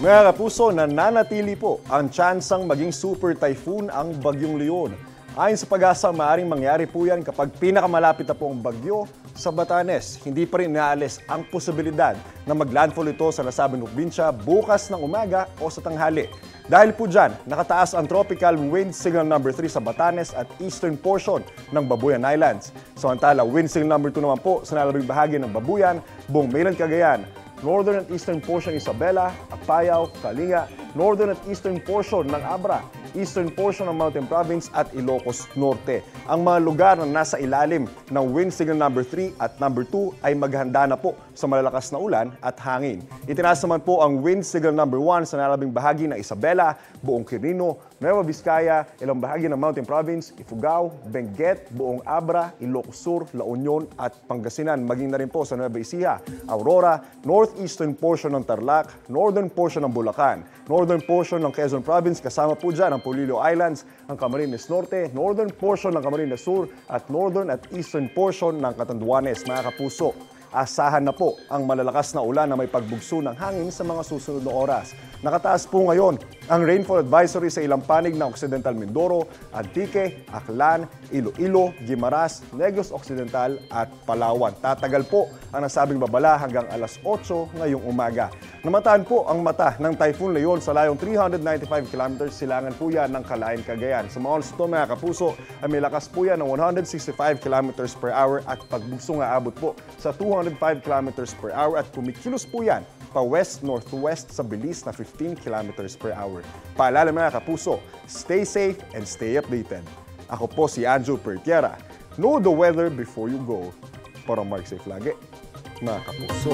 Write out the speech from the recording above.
Mga kapuso, nananatili po ang tsansang maging super typhoon ang Bagyong Leon. Ayon sa pag-asa, maaaring mangyari po yan kapag pinakamalapit na po ang bagyo sa Batanes. Hindi pa rin inaalis ang posibilidad na maglandfall ito sa nasabing probinsya bukas ng umaga o sa tanghali. Dahil po dyan, nakataas ang tropical wind signal number 3 sa Batanes at eastern portion ng Babuyan Islands. Samantala, wind signal number 2 naman po sa nalabing bahagi ng Babuyan, buong mainland Cagayan, northern at eastern portion ng Isabela, Apayao, Kalinga, northern at eastern portion ng Abra, eastern portion ng Mountain Province at Ilocos Norte. Ang mga lugar na nasa ilalim ng wind signal number 3 at number 2 ay maghanda na po sa malalakas na ulan at hangin. Itinaas naman po ang wind signal number 1 sa nalabing bahagi ng Isabela, buong Quirino, Nueva Vizcaya, ilang bahagi ng Mountain Province, Ifugao, Benguet, buong Abra, Ilocos Sur, La Union at Pangasinan. Maging na rin po sa Nueva Ecija, Aurora, northeastern portion ng Tarlac, northern portion ng Bulacan, northern portion ng Quezon Province, kasama po dyan ang Polillo Islands, ang Camarines Norte, northern portion ng Camarines Sur at northern at eastern portion ng Catanduanes. Mga kapuso, asahan na po ang malalakas na ulan na may pagbugso ng hangin sa mga susunod na oras. Nakataas po ngayon ang rainfall advisory sa ilang panig ng Occidental Mindoro, Antique, Aklan, Iloilo, Guimaras, Negros Occidental at Palawan. Tatagal po ang nasabing babala hanggang alas 8 ngayong umaga. Namataan po ang mata ng Typhoon Leon sa layong 395 km silangan po yan ng Kalain, Cagayan. Sa mga oras ito, mga kapuso, ay may lakas po yan ng 165 km per hour at pagbugso nga abot po sa 205 km per hour at kumikilos po yan pa west-northwest sa bilis na 15 km per hour. Paalala mga kapuso, stay safe and stay updated. Ako po si Andrew Pertiera. Know the weather before you go. Para Mark Safe lagi, mga kapuso.